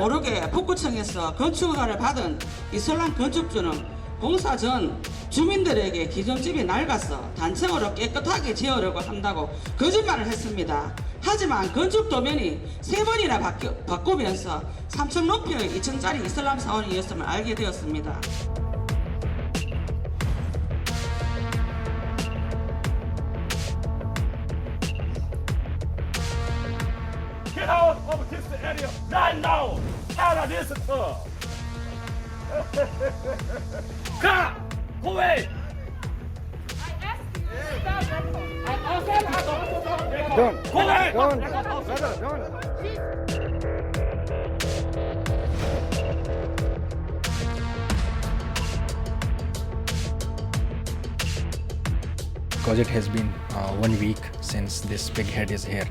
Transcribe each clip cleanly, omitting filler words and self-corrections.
모르게 북구청에서 건축허가를 받은 이슬람 건축주는 공사 전 주민들에게 기존집이 낡아서 단층으로 깨끗하게 지으려고 한다고 거짓말을 했습니다. 하지만 건축 도면이 3번이나 바꾸면서 3층 높이의 2층짜리 이슬람 사원이었음을 알게 되었습니다. Get out of this area right now! Out of this club! Come! Go away! Go away! Because it has been 1 week since this big head is here,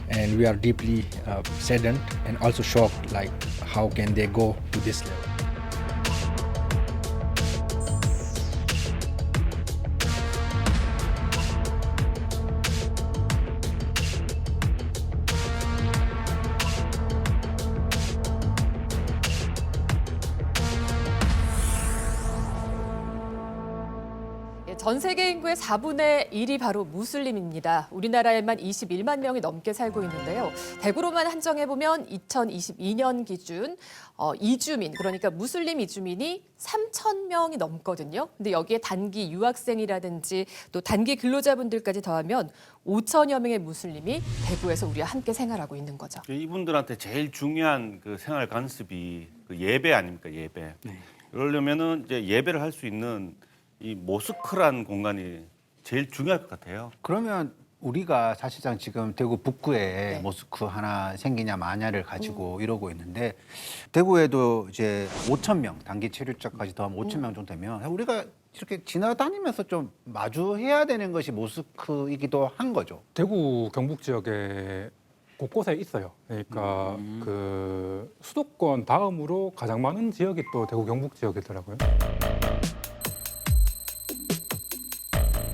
and we are deeply saddened and also shocked, like how can they go to this level. 전 세계 인구의 4분의 1이 바로 무슬림입니다. 우리나라에만 21만 명이 넘게 살고 있는데요. 대구로만 한정해보면 2022년 기준 이주민, 그러니까 무슬림 이주민이 3천 명이 넘거든요. 근데 여기에 단기 유학생이라든지 또 단기 근로자분들까지 더하면 5천여 명의 무슬림이 대구에서 우리와 함께 생활하고 있는 거죠. 이분들한테 제일 중요한 그 생활 관습이 그 예배 아닙니까, 예배. 그러려면은 이제 예배를 할 수 있는 이 모스크란 공간이 제일 중요할 것 같아요. 그러면 우리가 사실상 지금 대구 북구에 네. 모스크 하나 생기냐 마냐를 가지고 이러고 있는데 대구에도 이제 5천 명 단기 체류자까지 더하면 5천 명 정도 되면 우리가 이렇게 지나다니면서 좀 마주해야 되는 것이 모스크이기도 한 거죠. 대구 경북 지역에 곳곳에 있어요. 그러니까 그 수도권 다음으로 가장 많은 지역이 또 대구 경북 지역이더라고요.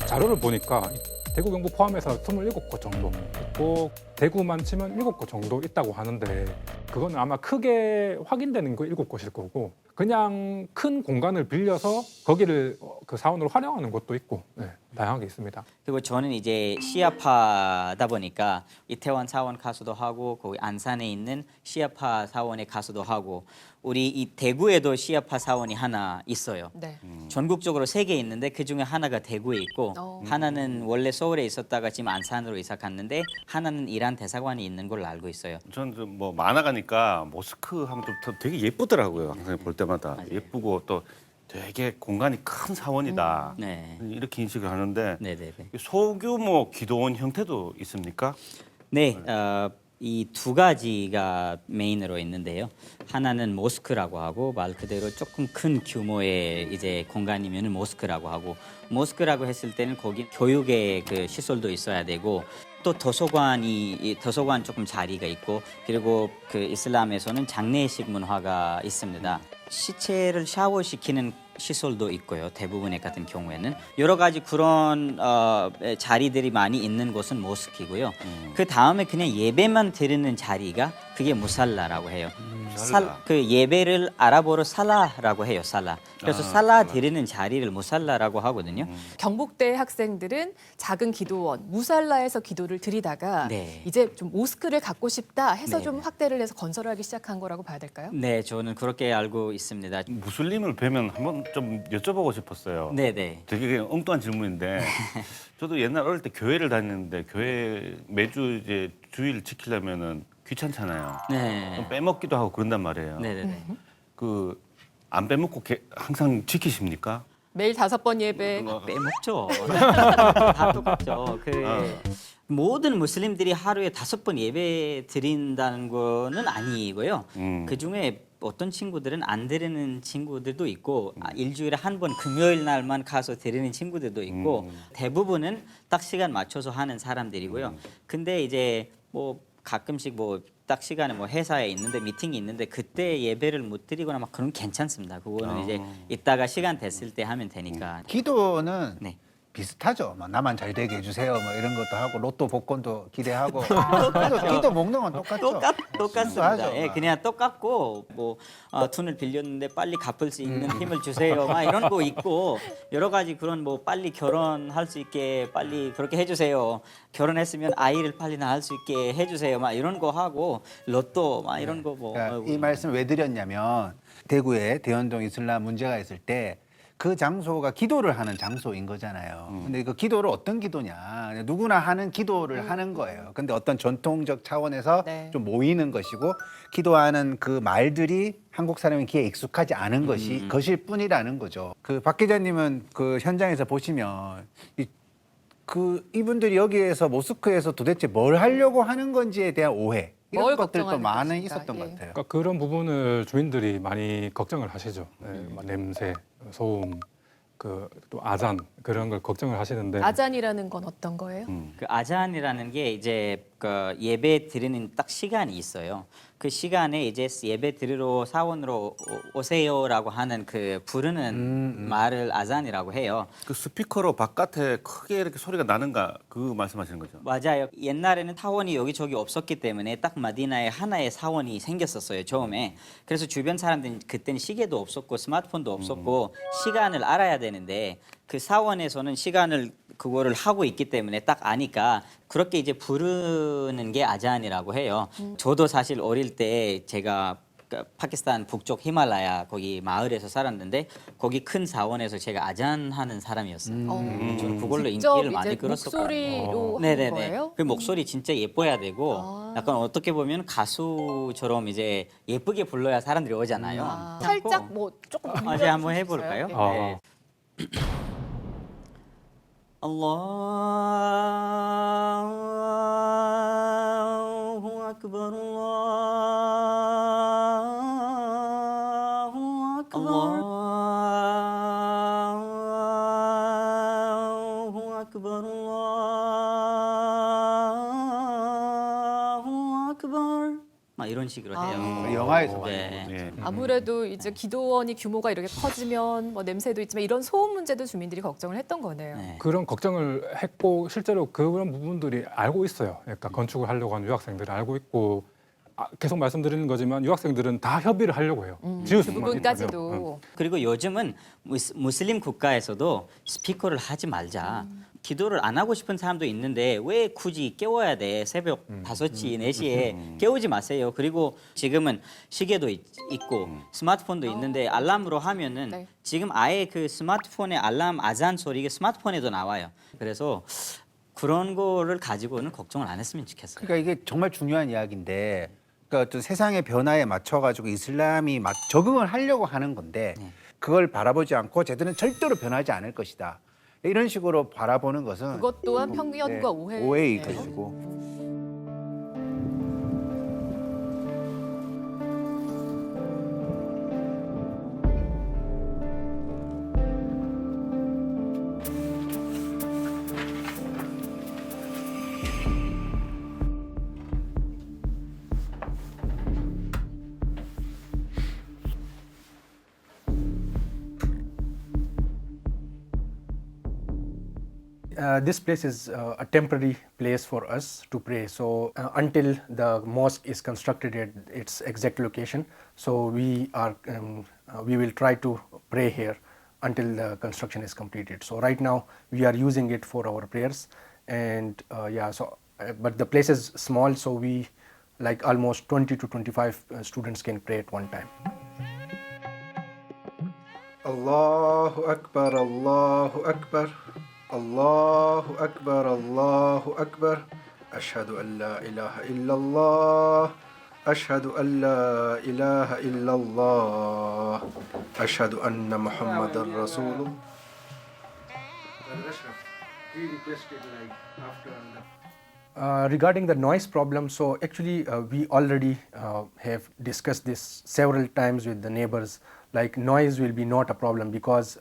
자료를 보니까 대구 경북 포함해서 27곳 정도 있고 대구만 치면 7곳 정도 있다고 하는데 그건 아마 크게 확인되는 거 7곳일 거고 그냥 큰 공간을 빌려서 거기를 그 사원으로 활용하는 곳도 있고 다양하게 있습니다. 그리고 저는 이제 시아파다 보니까 이태원 사원 가수도 하고 거기 안산에 있는 시아파 사원에 가수도 하고 우리 이 대구에도 시아파 사원이 하나 있어요. 네. 전국적으로 3개 있는데 그 중에 하나가 대구에 있고 하나는 원래 서울에 있었다가 지금 안산으로 이사 갔는데 하나는 이란 대사관에 있는 걸로 알고 있어요. 저는 좀 뭐 만화 가니까 모스크 하면 좀 되게 예쁘더라고요. 항상 볼 때마다 맞아요. 예쁘고 또 되게 공간이 큰 사원이다. 네. 이렇게 인식을 하는데 네네네. 소규모 기도원 형태도 있습니까? 네, 이 2가지가 메인으로 있는데요. 하나는 모스크라고 하고 말 그대로 조금 큰 규모의 이제 공간이면 모스크라고 하고 모스크라고 했을 때는 거기 교육의 그 시설도 있어야 되고 또 도서관 조금 자리가 있고 그리고 그 이슬람에서는 장례식 문화가 있습니다. 시체를 샤워시키는 시설도 있고요. 대부분의 같은 경우에는 여러 가지 그런 자리들이 많이 있는 곳은 모스크이고요. 그 다음에 그냥 예배만 드리는 자리가 그게 무살라라고 해요. 그 예배를 아랍어로 살라라고 해요. 살라. 그래서 살라 드리는 자리를 무살라라고 하거든요. 경북대 학생들은 작은 기도원, 무살라에서 기도를 드리다가 네. 이제 좀 모스크를 갖고 싶다 해서 네. 좀 확대를 해서 건설하기 시작한 거라고 봐야 될까요? 네, 저는 그렇게 알고 있습니다. 무슬림을 뵈면 한번 좀 여쭤보고 싶었어요. 네네. 되게 그냥 엉뚱한 질문인데 저도 옛날 어릴 때 교회를 다녔는데 교회 매주 이제 주일 지키려면은 귀찮잖아요. 네. 좀 빼먹기도 하고 그런단 말이에요. 네네네. 그 안 빼먹고 항상 지키십니까? 매일 5번 예배. 빼먹죠. 다 똑같죠. 모든 무슬림들이 하루에 5번 예배 드린다는 거는 아니고요. 그 중에 어떤 친구들은 안 드리는 친구들도 있고 일주일에 한 번 금요일 날만 가서 드리는 친구들도 있고 대부분은 딱 시간 맞춰서 하는 사람들이고요. 근데 이제 뭐 가끔씩 뭐 딱 시간에 뭐 회사에 있는데 미팅이 있는데 그때 예배를 못 드리거나 막 그런 괜찮습니다. 그거는 이제 이따가 시간 됐을 때 하면 되니까. 기도는 네. 비슷하죠. 막 나만 잘 되게 해주세요. 뭐 이런 것도 하고 로또 복권도 기대하고 기도 먹는 건 똑같죠. 똑같습니다. 하죠. 예, 그냥 똑같고 뭐 돈을 빌렸는데 빨리 갚을 수 있는 힘을 주세요. 막 이런 거 있고 여러 가지 그런 뭐 빨리 결혼할 수 있게 빨리 그렇게 해주세요. 결혼했으면 아이를 빨리 낳을 수 있게 해주세요. 막 이런 거 하고 로또 막 이런 거 뭐. 그러니까 이 말씀을 왜 드렸냐면 대구에 대연동 이슬람 문제가 있을 때 그 장소가 기도를 하는 장소인 거잖아요. 근데 그 기도를 어떤 기도냐. 누구나 하는 기도를 하는 거예요. 근데 어떤 전통적 차원에서 네. 좀 모이는 것이고 기도하는 그 말들이 한국 사람의 귀에 익숙하지 않은 것일 뿐이라는 거죠. 그 박 기자님은 그 현장에서 보시면 이분들이 여기에서 모스크에서 도대체 뭘 하려고 하는 건지에 대한 오해 이런 뭘 것들도 걱정하는 많이 것일까? 있었던 예. 것 같아요. 그러니까 그런 부분을 주민들이 많이 걱정을 하시죠. 막 냄새, 소음, 또 아잔 그런 걸 걱정을 하시는데 아잔이라는 건 어떤 거예요? 그 아잔이라는 게 이제 그 예배 드리는 딱 시간이 있어요. 그 시간에 이제 예배 드리러 사원으로 오세요라고 하는 그 부르는 말을 아잔이라고 해요. 그 스피커로 바깥에 크게 이렇게 소리가 나는가 그 말씀하시는 거죠? 맞아요. 옛날에는 사원이 여기저기 없었기 때문에 딱 마디나에 하나의 사원이 생겼었어요. 처음에. 그래서 주변 사람들은 그때는 시계도 없었고 스마트폰도 없었고 시간을 알아야 되는데 그 사원에서는 시간을 그거를 하고 있기 때문에 딱 아니까 그렇게 이제 부르는 게 아잔이라고 해요. 저도 사실 어릴 때 제가 그 파키스탄 북쪽 히말라야 거기 마을에서 살았는데 거기 큰 사원에서 제가 아잔하는 사람이었어요. 저는 그걸로 직접 인기를 많이 이제 끌었었거든요. 목소리로 하는 네네네. 거예요? 그 목소리 진짜 예뻐야 되고 약간 어떻게 보면 가수처럼 이제 예쁘게 불러야 사람들이 오잖아요. 살짝 뭐 조금 이제 한번 해볼까요? 네. 아. 알라후 아크bar 알라후 아크bar 알라후 아크bar 알라후 아크bar 막 이런 식으로 해요. 영화에서 많이 네. 예. 아무래도 이제 기도원이 규모가 이렇게 커지면 뭐 냄새도 있지만 이런 소음 문제도 주민들이 걱정을 했던 거네요. 네. 그런 걱정을 했고 실제로 그런 부분들이 알고 있어요. 그러니까 건축을 하려고 하는 유학생들이 알고 있고 계속 말씀드리는 거지만 유학생들은 다 협의를 하려고 해요. 지을 그 수만 부분까지도 그리고 요즘은 무슬림 국가에서도 스피커를 하지 말자. 기도를 안 하고 싶은 사람도 있는데 왜 굳이 깨워야 돼? 새벽 5시, 4시에 깨우지 마세요. 그리고 지금은 시계도 있고 스마트폰도 있는데 알람으로 하면은 네. 지금 아예 그 스마트폰의 알람 아잔 소리가 스마트폰에도 나와요. 그래서 그런 거를 가지고는 걱정을 안 했으면 좋겠어요. 그러니까 이게 정말 중요한 이야기인데 그러니까 어떤 세상의 변화에 맞춰 가지고 이슬람이 적응을 하려고 하는 건데 그걸 바라보지 않고 쟤들은 절대로 변하지 않을 것이다. 이런 식으로 바라보는 것은 그것 또한 편견과 오해예요. 오해일 것이고. This place is a temporary place for us to pray. So until the mosque is constructed at its exact location, so we will try to pray here until the construction is completed. So right now we are using it for our prayers, and but the place is small, so we like almost 20 to 25 students can pray at one time. Allahu Akbar, Allahu Akbar. Allahu Akbar, Allahu Akbar. Ashhadu an la ilaha illallah. Ashhadu an la ilaha illallah. Ashhadu anna Muhammadan Rasulullah. Regarding the noise problem, so actually we already have discussed this several times with the neighbors. Like noise will be not a problem because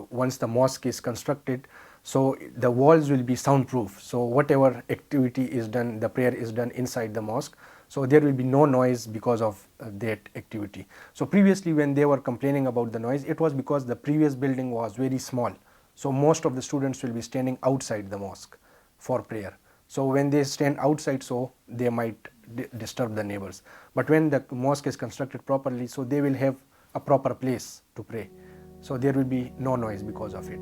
once the mosque is constructed, so the walls will be soundproof. So whatever activity is done, the prayer is done inside the mosque. So there will be no noise because of that activity. So previously when they were complaining about the noise, it was because the previous building was very small. So most of the students will be standing outside the mosque for prayer. So when they stand outside, so they might disturb the neighbors. But when the mosque is constructed properly, so they will have a proper place to pray. So there will be no noise because of it.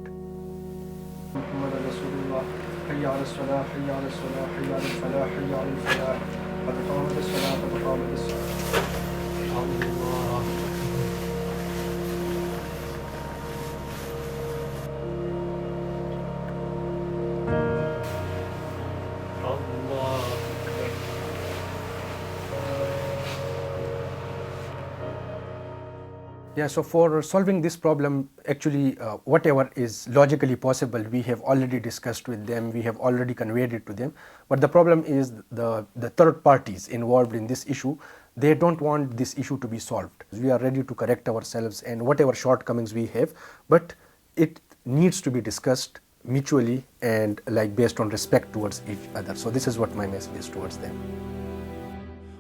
Yeah, so for solving this problem, actually, whatever is logically possible, we have already discussed with them, we have already conveyed it to them. But the problem is the third parties involved in this issue, they don't want this issue to be solved. We are ready to correct ourselves and whatever shortcomings we have, but it needs to be discussed mutually and like based on respect towards each other. So this is what my message is towards them.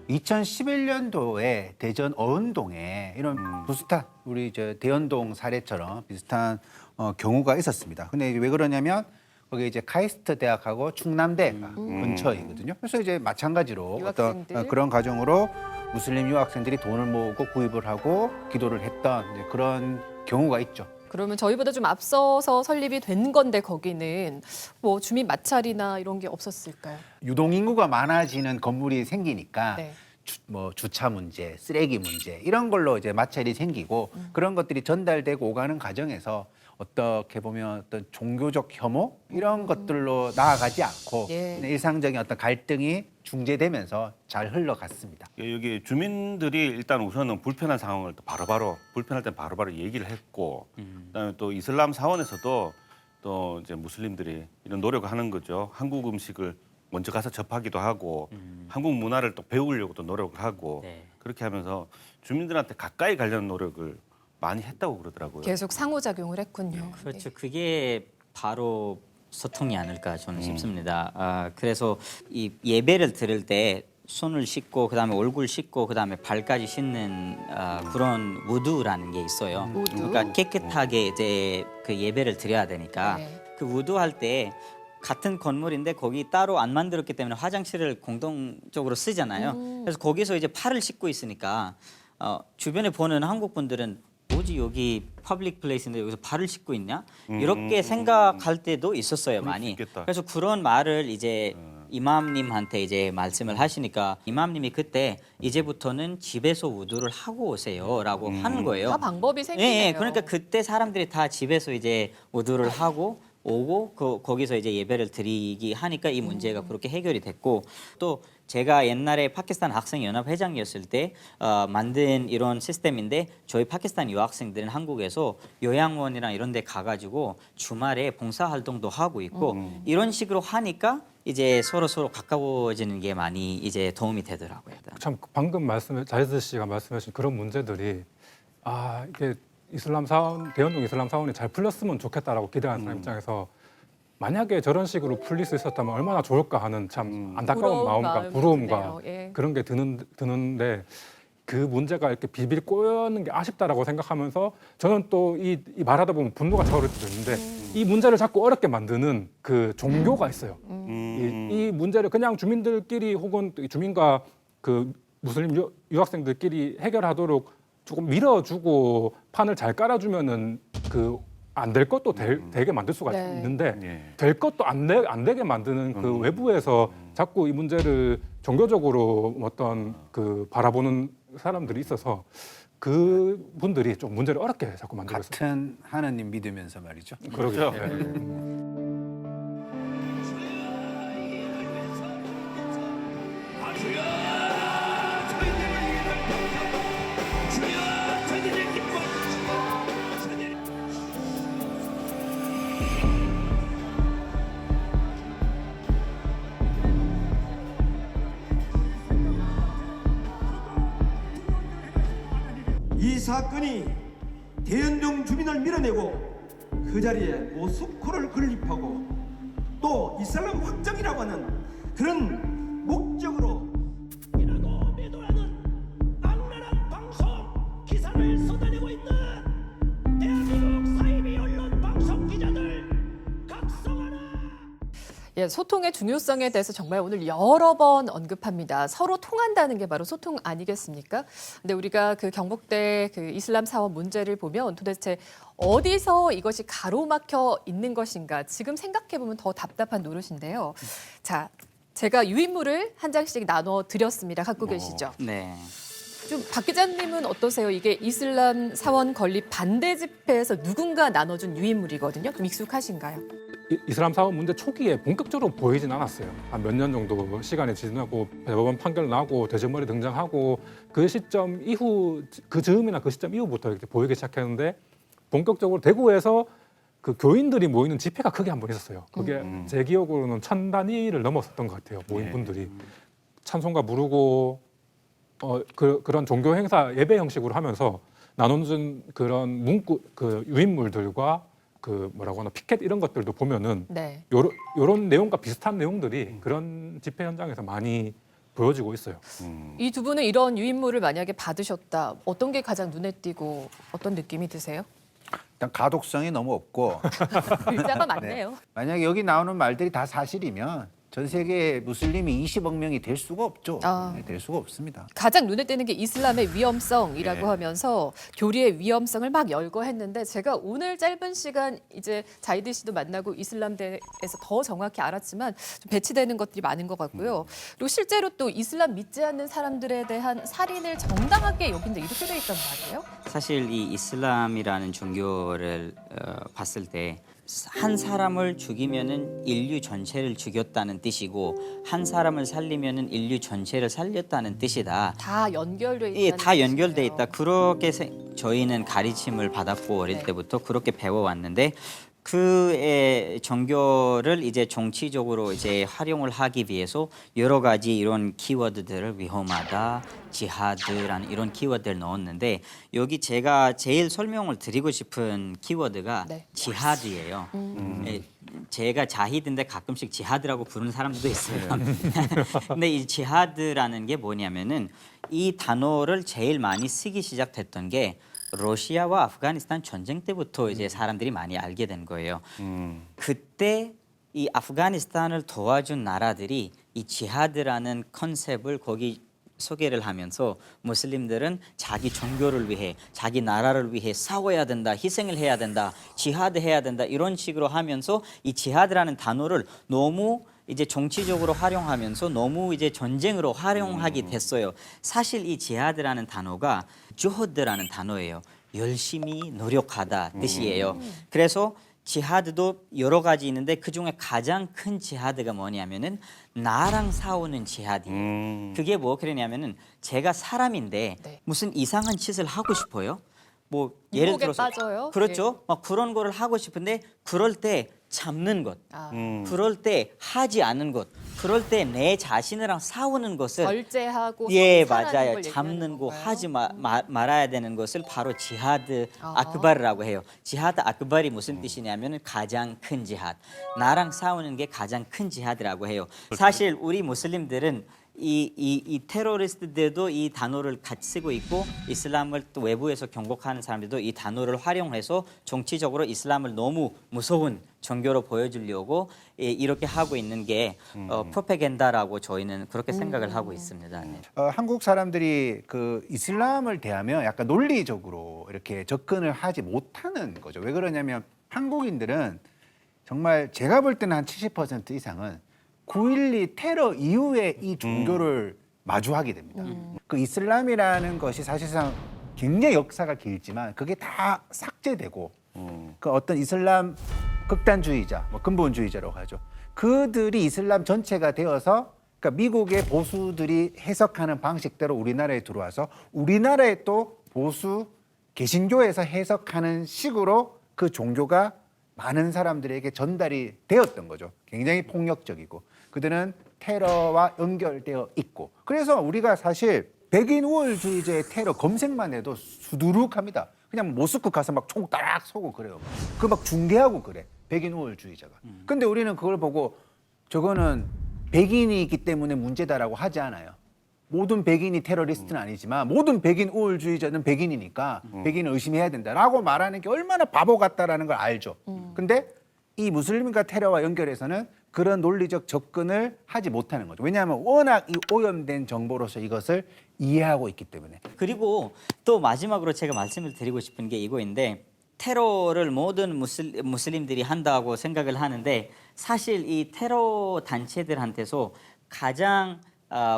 2011년도에 대전 어은동에 이런 비슷한 우리 저 대연동 사례처럼 비슷한 경우가 있었습니다. 근데 왜 그러냐면 거기 이제 카이스트 대학하고 충남대가 근처이거든요. 그래서 이제 마찬가지로 유학생들. 어떤 그런 과정으로 무슬림 유학생들이 돈을 모으고 구입을 하고 기도를 했던 이제 그런 경우가 있죠. 그러면 저희보다 좀 앞서서 설립이 된 건데 거기는 뭐 주민 마찰이나 이런 게 없었을까요? 유동 인구가 많아지는 건물이 생기니까 네. 뭐 주차 문제, 쓰레기 문제 이런 걸로 이제 마찰이 생기고 그런 것들이 전달되고 오가는 과정에서 어떻게 보면 어떤 종교적 혐오 이런 것들로 나아가지 않고 예. 일상적인 어떤 갈등이 중재되면서 잘 흘러갔습니다. 여기 주민들이 일단 우선은 불편한 상황을 또 바로바로 불편할 땐 바로바로 얘기를 했고 그다음에 또 이슬람 사원에서도 또 이제 무슬림들이 이런 노력을 하는 거죠. 한국 음식을 먼저 가서 접하기도 하고 한국 문화를 또 배우려고 또 노력을 하고 네. 그렇게 하면서 주민들한테 가까이 가려는 노력을 많이 했다고 그러더라고요. 계속 상호작용을 했군요. 그렇죠. 그게 바로 소통이 아닐까 저는 싶습니다. 그래서 이 예배를 드릴 때 손을 씻고 그다음에 얼굴 씻고 그다음에 발까지 씻는 그런 우두라는 게 있어요. 우두? 그러니까 깨끗하게 이제 그 예배를 드려야 되니까 네. 그 우두할 때 같은 건물인데 거기 따로 안 만들었기 때문에 화장실을 공동적으로 쓰잖아요. 그래서 거기서 이제 팔을 씻고 있으니까 주변에 보는 한국 분들은 뭐지 여기 퍼블릭 플레이스인데 여기서 발을 씻고 있냐? 이렇게 생각할 때도 있었어요, 많이. 있겠다. 그래서 그런 말을 이제 이맘님한테 이제 말씀을 하시니까 이맘님이 그때 이제부터는 집에서 우두를 하고 오세요라고 하는 거예요. 다 방법이 생기네요. 예, 그러니까 그때 사람들이 다 집에서 이제 우두를 하고 오고 거기서 이제 예배를 드리기 하니까 이 문제가 그렇게 해결이 됐고 또 제가 옛날에 파키스탄 학생연합 회장이었을 때 만든 이런 시스템인데 저희 파키스탄 유학생들은 한국에서 요양원이나 이런 데 가가지고 주말에 봉사활동도 하고 있고 이런 식으로 하니까 이제 서로 가까워지는 게 많이 이제 도움이 되더라고요. 참 방금 자이드 씨가 말씀하신 그런 문제들이 이게 이슬람 사원 대연동 이슬람 사원이 잘 풀렸으면 좋겠다라고 기대하는 사람 입장에서 만약에 저런 식으로 풀릴 수 있었다면 얼마나 좋을까 하는 참 안타까운 부러운 마음과 마음이 부러움과 드네요. 예. 그런 게 드는데 그 문제가 이렇게 비빌 꼬여는 게 아쉽다라고 생각하면서 저는 또 이 말하다 보면 분노가 차오를 때도 있는데 이 문제를 자꾸 어렵게 만드는 그 종교가 있어요. 이 문제를 그냥 주민들끼리 혹은 주민과 그 무슬림 유학생들끼리 해결하도록 조금 밀어주고 판을 잘 깔아주면은 그 안 될 것도 되게 만들 수가 네. 있는데 예. 될 것도 안 되게 만드는 그 외부에서 자꾸 이 문제를 종교적으로 어떤 그 바라보는 사람들이 있어서 그 분들이 좀 문제를 어렵게 자꾸 만들고 있어요. 같은 하나님 믿으면서 말이죠. 그러죠. 이 사건이 대연동 주민을 밀어내고 그 자리에 모스크를 건립하고 또 이슬람 확정이라고 하는 그런 목적으로 이라고 매도하는 악랄한 방송 기사를 쏟아내고 있는 대한민국 사이비 언론 방송 기자들 각성하라. 예, 소통의 중요성에 대해서 정말 오늘 여러 번 언급합니다. 서로 통한다는 게 바로 소통 아니겠습니까? 근데 우리가 그 경복대 그 이슬람 사원 문제를 보면 도대체 어디서 이것이 가로막혀 있는 것인가 지금 생각해 보면 더 답답한 노릇인데요. 자, 제가 유인물을 한 장씩 나눠 드렸습니다. 갖고 계시죠? 네. 좀 박 기자님은 어떠세요? 이게 이슬람 사원 건립 반대 집회에서 누군가 나눠준 유인물이거든요. 좀 익숙하신가요? 이슬람 사원 문제 초기에 본격적으로 보이진 않았어요. 한 몇 년 정도 시간이 지나고 대법원 판결 나고 대제머리 등장하고 그 시점 이후 그 즈음이나 그 시점 이후부터 이렇게 보이기 시작했는데 본격적으로 대구에서 그 교인들이 모이는 집회가 크게 한 번 있었어요. 그게 제 기억으로는 1000단위를 넘었었던 것 같아요. 모인 분들이 찬송가 부르고 그런 종교 행사 예배 형식으로 하면서 나눠준 그런 문구 그 유인물들과 그 뭐라고 하나 피켓 이런 것들도 보면은 네. 요런 내용과 비슷한 내용들이 그런 집회 현장에서 많이 보여지고 있어요. 이 두 분은 이런 유인물을 만약에 받으셨다. 어떤 게 가장 눈에 띄고 어떤 느낌이 드세요? 일단 가독성이 너무 없고 글자가 많네요. 만약에 여기 나오는 말들이 다 사실이면 전 세계 무슬림이 20억 명이 될 수가 없죠. 아. 네, 될 수가 없습니다. 가장 눈에 띄는 게 이슬람의 위험성이라고 네. 하면서 교리의 위험성을 막 열거했는데 제가 오늘 짧은 시간 이제 자이드 씨도 만나고 이슬람대에서 더 정확히 알았지만 좀 배치되는 것들이 많은 것 같고요. 그리고 실제로 또 이슬람 믿지 않는 사람들에 대한 살인을 정당하게 여긴다 이렇게 돼 있단 말이에요. 사실 이 이슬람이라는 종교를 봤을 때 한 사람을 죽이면은 인류 전체를 죽였다는 뜻이고 한 사람을 살리면은 인류 전체를 살렸다는 뜻이다. 다 연결돼 있다. 예, 다 연결돼 있다. 그렇게 저희는 가르침을 받았고 어릴 네. 때부터 그렇게 배워왔는데 그의 종교를 이제 정치적으로 이제 활용을 하기 위해서 여러 가지 이런 키워드들을 위험하다, 지하드라는 이런 키워드를 넣었는데 여기 제가 제일 설명을 드리고 싶은 키워드가 네. 지하드예요. 예, 제가 자히드인데 가끔씩 지하드라고 부르는 사람들도 있어요. 근데 이 지하드라는 게 뭐냐면은 이 단어를 제일 많이 쓰기 시작됐던 게 러시아와 아프가니스탄 전쟁 때부터 이제 사람들이 많이 알게 된 거예요. 그때 이 아프가니스탄을 도와준 나라들이 이 지하드라는 컨셉을 거기 소개를 하면서 무슬림들은 자기 종교를 위해 자기 나라를 위해 싸워야 된다, 희생을 해야 된다, 지하드 해야 된다 이런 식으로 하면서 이 지하드라는 단어를 너무 이제 정치적으로 활용하면서 너무 이제 전쟁으로 활용하게 됐어요. 사실 이 지하드라는 단어가 주허드라는 단어예요. 열심히 노력하다 뜻이에요. 그래서 지하드도 여러 가지 있는데 그중에 가장 큰 지하드가 뭐냐면은 나랑 싸우는 지하드예요. 그게 뭐 그러냐면은 제가 사람인데 네. 무슨 이상한 짓을 하고 싶어요. 뭐 예를 유혹에 들어서 빠져요? 그렇죠. 막 그런 거를 하고 싶은데 그럴 때 참는 것, 아, 그럴 때 하지 않는 것, 그럴 때 내 자신이랑 싸우는 것을 절제하고 예 성찰하는 맞아요. 걸 잡는 얘기하는 거 건가요? 하지 말아야 되는 것을 바로 지하드 아. 아크바르라고 해요. 지하드 아크바리 무슨 뜻이냐면 가장 큰 지하드. 나랑 싸우는 게 가장 큰 지하드라고 해요. 사실 우리 무슬림들은 이 테러리스트들도 이 단어를 같이 쓰고 있고 이슬람을 또 외부에서 경복하는 사람들도 이 단어를 활용해서 정치적으로 이슬람을 너무 무서운 종교로 보여주려고 이렇게 하고 있는 게 프로파간다라고 저희는 그렇게 생각을 하고 있습니다. 네. 한국 사람들이 그 이슬람을 대하면 약간 논리적으로 이렇게 접근을 하지 못하는 거죠. 왜 그러냐면 한국인들은 정말 제가 볼 때는 한 70% 이상은 9.12 테러 이후에 이 종교를 마주하게 됩니다. 그 이슬람이라는 것이 사실상 굉장히 역사가 길지만 그게 다 삭제되고 그 어떤 이슬람 극단주의자, 뭐 근본주의자라고 하죠. 그들이 이슬람 전체가 되어서 그러니까 미국의 보수들이 해석하는 방식대로 우리나라에 들어와서 우리나라에 또 보수 개신교에서 해석하는 식으로 그 종교가 많은 사람들에게 전달이 되었던 거죠. 굉장히 폭력적이고 그들은 테러와 연결되어 있고 그래서 우리가 사실 백인 우월주의자의 테러 검색만 해도 수두룩합니다. 그냥 모스크 가서 막 총 따락 쏘고 그래요. 그 막 중계하고 그래. 백인 우월주의자가. 근데 우리는 그걸 보고 저거는 백인이기 때문에 문제다라고 하지 않아요. 모든 백인이 테러리스트는 아니지만 모든 백인 우월주의자는 백인이니까 백인을 의심해야 된다라고 말하는 게 얼마나 바보 같다라는 걸 알죠. 근데 이 무슬림과 테러와 연결해서는 그런 논리적 접근을 하지 못하는 거죠. 왜냐하면 워낙 이 오염된 정보로서 이것을 이해하고 있기 때문에. 그리고 또 마지막으로 제가 말씀을 드리고 싶은 게 이거인데 테러를 모든 무슬림들이 한다고 생각을 하는데 사실 이 테러 단체들한테서 가장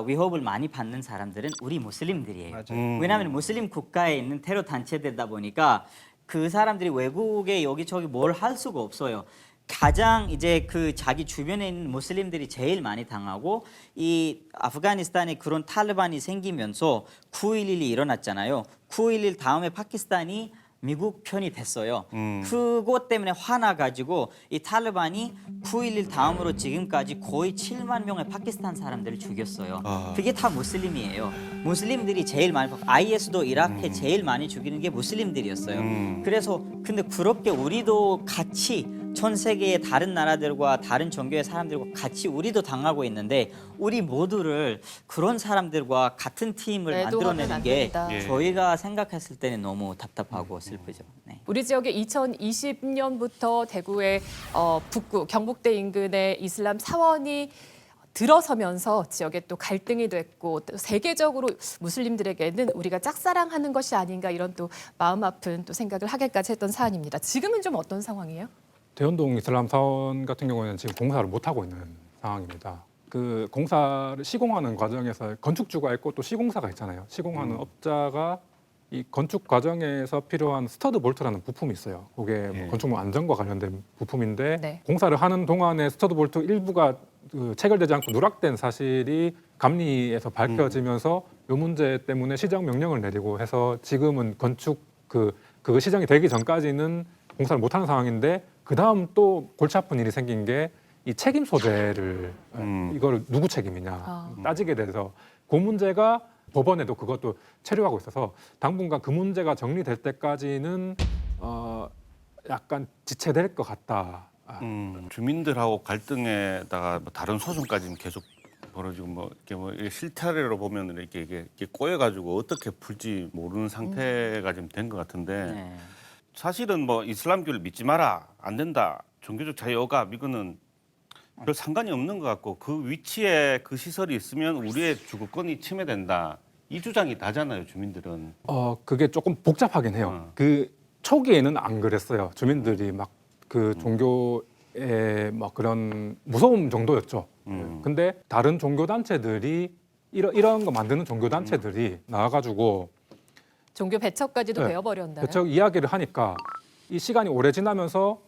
위협을 많이 받는 사람들은 우리 무슬림들이에요. 왜냐하면 무슬림 국가에 있는 테러 단체들다 보니까 그 사람들이 외국에 여기저기 뭘 할 수가 없어요. 가장 이제 그 자기 주변에 있는 무슬림들이 제일 많이 당하고 이 아프가니스탄에 그런 탈레반이 생기면서 9.11이 일어났잖아요. 9.11 다음에 파키스탄이 미국 편이 됐어요. 그것 때문에 화나가지고 이 탈레반이 9.11 다음으로 지금까지 거의 7만 명의 파키스탄 사람들을 죽였어요. 그게 다 무슬림이에요. 무슬림들이 제일 많이 IS도 이라크에 제일 많이 죽이는 게 무슬림들이었어요. 그래서 근데 그렇게 우리도 같이 전 세계의 다른 나라들과 다른 종교의 사람들과 같이 우리도 당하고 있는데 우리 모두를 그런 사람들과 같은 팀을 매도하면 만들어내는 안 게 된다. 저희가 생각했을 때는 너무 답답하고 슬프죠. 네. 우리 지역에 2020년부터 대구의 북구 경북대 인근의 이슬람 사원이 들어서면서 지역에 또 갈등이 됐고 또 세계적으로 무슬림들에게는 우리가 짝사랑하는 것이 아닌가 이런 또 마음 아픈 또 생각을 하게까지 했던 사안입니다. 지금은 좀 어떤 상황이에요? 대연동 이슬람 사원 같은 경우에는 지금 공사를 못 하고 있는 상황입니다. 그 공사를 시공하는 과정에서 건축주가 있고 또 시공사가 있잖아요. 시공하는 업자가 이 건축 과정에서 필요한 스터드 볼트라는 부품이 있어요. 그게 뭐 건축물 안전과 관련된 부품인데 네. 공사를 하는 동안에 스터드 볼트 일부가 그 체결되지 않고 누락된 사실이 감리에서 밝혀지면서 이 문제 때문에 시정 명령을 내리고 해서 지금은 건축 그 시정이 되기 전까지는 공사를 못하는 상황인데 그 다음 또 골치 아픈 일이 생긴 게 이 책임 소재를 이걸 누구 책임이냐 따지게 돼서 그 문제가 법원에도 그것도 체류하고 있어서 당분간 그 문제가 정리될 때까지는 약간 지체될 것 같다. 주민들하고 갈등에다가 뭐 다른 소송까지는 계속 벌어지고 뭐 이렇게 뭐 실타래로 보면 이렇게 꼬여가지고 어떻게 풀지 모르는 상태가 좀 된 것 같은데 네. 사실은 뭐 이슬람교를 믿지 마라 안 된다 종교적 자유가 이거는 별 상관이 없는 것 같고 그 위치에 그 시설이 있으면 우리의 주거권이 침해된다 이 주장이 나잖아요 주민들은. 그게 조금 복잡하긴 해요. 그 초기에는 안 그랬어요. 주민들이 막 그 종교의 막 그런 무서움 정도였죠. 근데 다른 종교 단체들이 이런 거 만드는 종교 단체들이 나와가지고 종교 배척까지도 네. 되어버렸나요? 배척 이야기를 하니까 이 시간이 오래 지나면서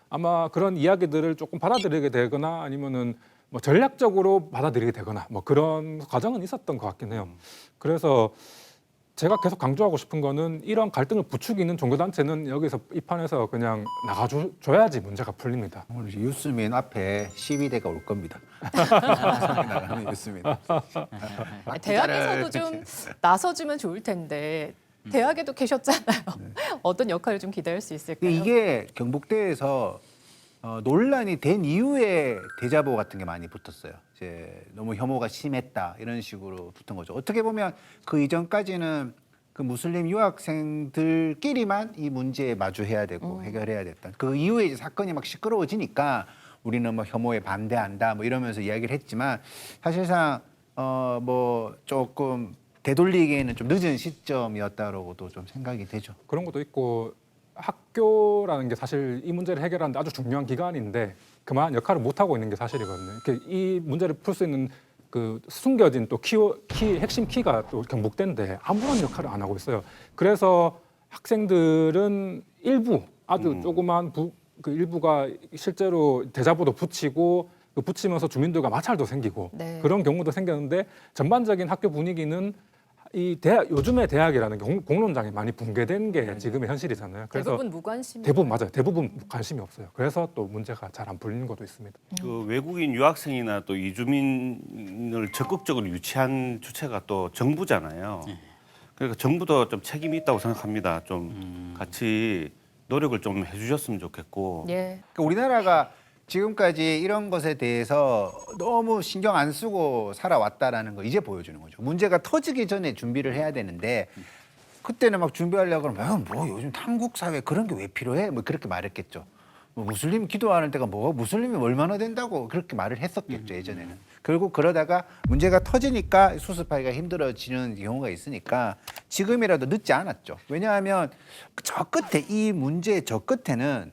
아마 그런 이야기들을 조금 받아들이게 되거나 아니면은 뭐 전략적으로 받아들이게 되거나 뭐 그런 과정은 있었던 것 같긴 해요. 그래서 제가 계속 강조하고 싶은 거는 이런 갈등을 부추기는 종교단체는 여기서 이 판에서 그냥 나가줘야지 문제가 풀립니다. 오늘 유스민 앞에 시위대가 올 겁니다. 나가는 유스민. 대학에서도 좀 나서주면 좋을 텐데 대학에도 계셨잖아요. 어떤 역할을 좀 기대할 수 있을까요? 이게 경북대에서 논란이 된 이후에 대자보 같은 게 많이 붙었어요. 이제 너무 혐오가 심했다 이런 식으로 붙은 거죠. 어떻게 보면 그 이전까지는 그 무슬림 유학생들끼리만 이 문제에 마주해야 되고 해결해야 됐던. 그 이후에 이제 사건이 막 시끄러워지니까 우리는 뭐 혐오에 반대한다 뭐 이러면서 이야기를 했지만 사실상 뭐 조금 되돌리기에는 좀 늦은 시점이었다라고도 좀 생각이 되죠. 그런 것도 있고 학교라는 게 사실 이 문제를 해결하는데 아주 중요한 기관인데 그만한 역할을 못 하고 있는 게 사실이거든요. 이 문제를 풀 수 있는 그 숨겨진 또 핵심 키가 또 경북대인데 아무런 역할을 안 하고 있어요. 그래서 학생들은 일부 아주 조그만 그 일부가 실제로 대자보도 붙이고 그 붙이면서 주민들과 마찰도 생기고 네. 그런 경우도 생겼는데 전반적인 학교 분위기는 이 요즘의 대학이라는 게 공론장이 많이 붕괴된 게 지금의 현실이잖아요. 그래서 대부분 무관심. 대부분 맞아요. 대부분 관심이 없어요. 그래서 또 문제가 잘 안 풀리는 것도 있습니다. 그 외국인 유학생이나 또 이주민을 적극적으로 유치한 주체가 또 정부잖아요. 그러니까 정부도 좀 책임이 있다고 생각합니다. 좀 같이 노력을 좀 해주셨으면 좋겠고. 예. 그러니까 우리나라가 지금까지 이런 것에 대해서 너무 신경 안 쓰고 살아왔다라는 거 이제 보여주는 거죠. 문제가 터지기 전에 준비를 해야 되는데 그때는 막 준비하려고 그러면 뭐 요즘 한국 사회 그런 게 왜 필요해? 뭐 그렇게 말했겠죠. 뭐 무슬림 기도하는 데가 뭐가 무슬림이 얼마나 된다고 그렇게 말을 했었겠죠 예전에는. 결국 그러다가 문제가 터지니까 수습하기가 힘들어지는 경우가 있으니까 지금이라도 늦지 않았죠. 왜냐하면 저 끝에 이 문제의 저 끝에는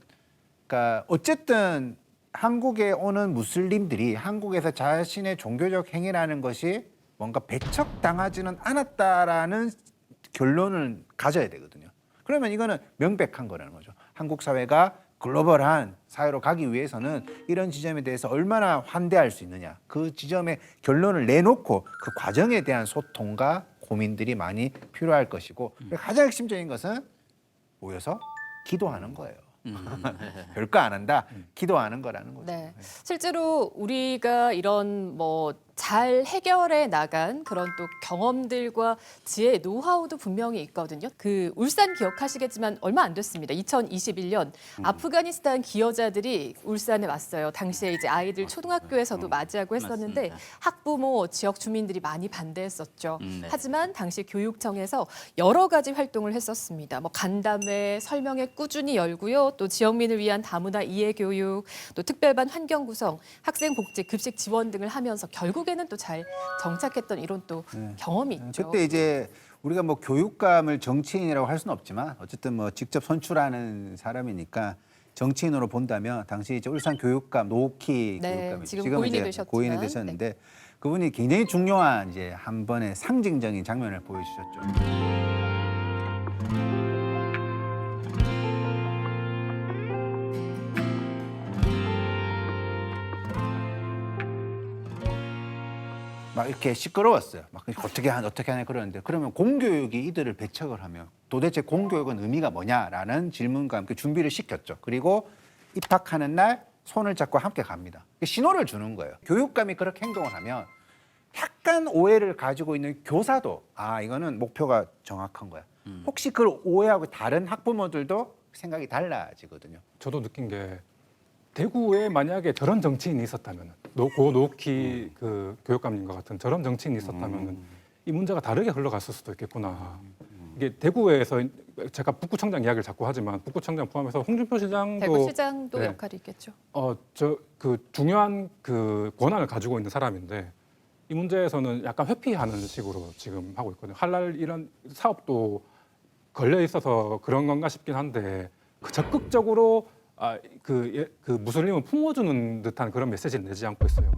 그러니까 어쨌든 한국에 오는 무슬림들이 한국에서 자신의 종교적 행위라는 것이 뭔가 배척당하지는 않았다라는 결론을 가져야 되거든요. 그러면 이거는 명백한 거라는 거죠. 한국 사회가 글로벌한 사회로 가기 위해서는 이런 지점에 대해서 얼마나 환대할 수 있느냐. 그 지점의 결론을 내놓고 그 과정에 대한 소통과 고민들이 많이 필요할 것이고 가장 핵심적인 것은 모여서 기도하는 거예요. 별거 안 한다. 기도하는 거라는 거죠. 네. 실제로 우리가 이런 뭐 잘 해결해 나간 그런 또 경험들과 지혜, 노하우도 분명히 있거든요. 그 울산 기억하시겠지만 얼마 안 됐습니다. 2021년 아프가니스탄 기여자들이 울산에 왔어요. 당시에 이제 아이들 초등학교에서도 맞이하고 했었는데 맞습니다. 학부모, 지역 주민들이 많이 반대했었죠. 네. 하지만 당시 교육청에서 여러 가지 활동을 했었습니다. 뭐 간담회, 설명회 꾸준히 열고요. 또 지역민을 위한 다문화 이해 교육, 또 특별반 환경 구성, 학생 복지, 급식 지원 등을 하면서 결국에는 또 잘 정착했던 이런 또 경험이 있죠. 그때 이제 우리가 뭐 교육감을 정치인이라고 할 수는 없지만 어쨌든 뭐 직접 선출하는 사람이니까 정치인으로 본다면 당시 이제 울산 교육감 노키 네, 교육감이 지금 지금은 고인이 이제 되셨지만, 고인이 되셨는데 그분이 굉장히 중요한 이제 한 번의 상징적인 장면을 보여주셨죠. 막 이렇게 시끄러웠어요. 막 어떻게 하냐 그러는데 그러면 공교육이 이들을 배척을 하면 도대체 공교육은 의미가 뭐냐라는 질문과 함께 준비를 시켰죠. 그리고 입학하는 날 손을 잡고 함께 갑니다. 신호를 주는 거예요. 교육감이 그렇게 행동을 하면 약간 오해를 가지고 있는 교사도 아 이거는 목표가 정확한 거야. 혹시 그걸 오해하고 다른 학부모들도 생각이 달라지거든요. 저도 느낀 게 대구에 만약에 저런 정치인이 있었다면 고 노키 그 교육감님과 같은 저런 정치인이 있었다면 이 문제가 다르게 흘러갔을 수도 있겠구나. 이게 대구에서 제가 북구청장 이야기를 자꾸 하지만 북구청장 포함해서 홍준표 시장도 대구시장도 네. 역할이 있겠죠. 저 그 중요한 그 권한을 가지고 있는 사람인데 이 문제에서는 약간 회피하는 식으로 지금 하고 있거든요. 할랄 이런 사업도 걸려 있어서 그런 건가 싶긴 한데 그 적극적으로 그 무슬림을 품어주는 듯한 그런 메시지를 내지 않고 있어요.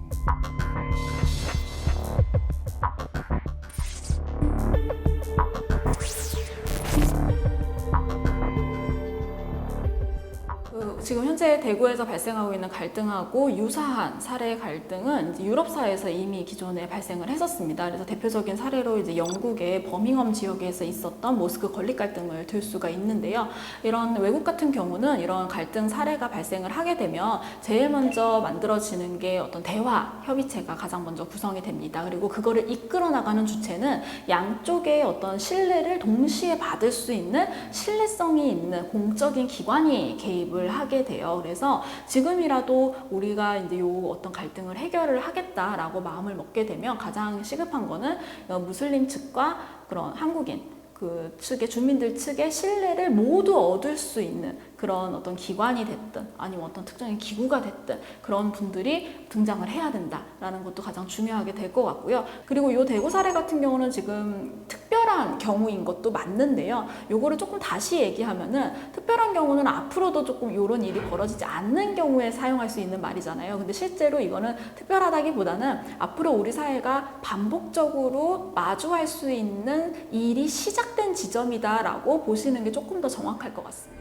지금 현재 대구에서 발생하고 있는 갈등하고 유사한 사례 갈등은 이제 유럽사에서 이미 기존에 발생을 했었습니다. 그래서 대표적인 사례로 이제 영국의 버밍엄 지역에서 있었던 모스크 건립 갈등을 들 수가 있는데요. 이런 외국 같은 경우는 이런 갈등 사례가 발생을 하게 되면 제일 먼저 만들어지는 게 어떤 대화 협의체가 가장 먼저 구성이 됩니다. 그리고 그거를 이끌어 나가는 주체는 양쪽의 어떤 신뢰를 동시에 받을 수 있는 신뢰성이 있는 공적인 기관이 개입을 하게 돼요. 그래서 지금이라도 우리가 이제 요 어떤 갈등을 해결을 하겠다라고 마음을 먹게 되면 가장 시급한 거는 무슬림 측과 그런 한국인 그 측의 주민들 측의 신뢰를 모두 얻을 수 있는 그런 어떤 기관이 됐든 아니면 어떤 특정인 기구가 됐든 그런 분들이 등장을 해야 된다라는 것도 가장 중요하게 될 것 같고요. 그리고 이 대구 사례 같은 경우는 지금 특별한 경우인 것도 맞는데요. 요거를 조금 다시 얘기하면은 특별한 경우는 앞으로도 조금 이런 일이 벌어지지 않는 경우에 사용할 수 있는 말이잖아요. 근데 실제로 이거는 특별하다기보다는 앞으로 우리 사회가 반복적으로 마주할 수 있는 일이 시작된 지점이다라고 보시는 게 조금 더 정확할 것 같습니다.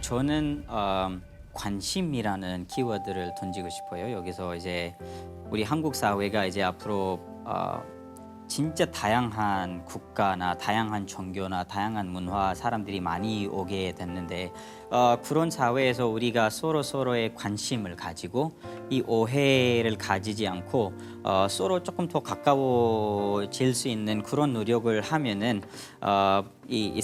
저는 관심이라는 키워드를 던지고 싶어요. 여기서 이제 우리 한국 사회가 이제 앞으로 진짜 다양한 국가나 다양한 종교나 다양한 문화 사람들이 많이 오게 됐는데 그런 사회에서 우리가 서로의 관심을 가지고 이 오해를 가지지 않고 서로 조금 더 가까워질 수 있는 그런 노력을 하면은 이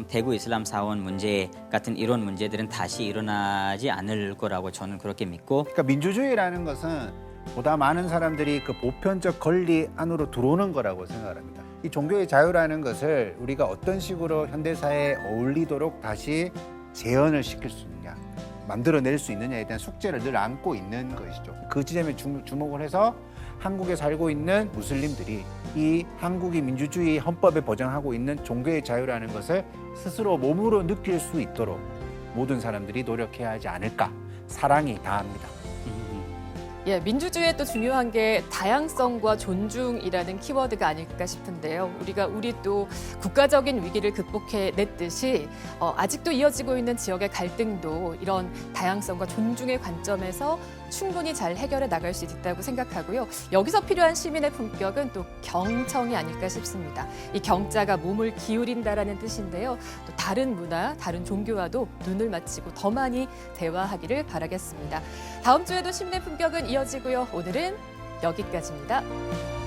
대구 이슬람 사원 문제 같은 이런 문제들은 다시 일어나지 않을 거라고 저는 그렇게 믿고 그러니까 민주주의라는 것은 보다 많은 사람들이 그 보편적 권리 안으로 들어오는 거라고 생각합니다. 이 종교의 자유라는 것을 우리가 어떤 식으로 현대사회에 어울리도록 다시 재현을 시킬 수 있느냐, 만들어낼 수 있느냐에 대한 숙제를 늘 안고 있는 것이죠. 그 지점에 주목을 해서 한국에 살고 있는 무슬림들이 이 한국이 민주주의 헌법에 보장하고 있는 종교의 자유라는 것을 스스로 몸으로 느낄 수 있도록 모든 사람들이 노력해야 하지 않을까. 사랑이 다합니다. 예, 민주주의에 또 중요한 게 다양성과 존중이라는 키워드가 아닐까 싶은데요. 우리 또 국가적인 위기를 극복해냈듯이 아직도 이어지고 있는 지역의 갈등도 이런 다양성과 존중의 관점에서 충분히 잘 해결해 나갈 수 있다고 생각하고요. 여기서 필요한 시민의 품격은 또 경청이 아닐까 싶습니다. 이 경자가 몸을 기울인다라는 뜻인데요. 또 다른 문화, 다른 종교와도 눈을 맞추고 더 많이 대화하기를 바라겠습니다. 다음 주에도 시민의 품격은 이어지고요. 오늘은 여기까지입니다.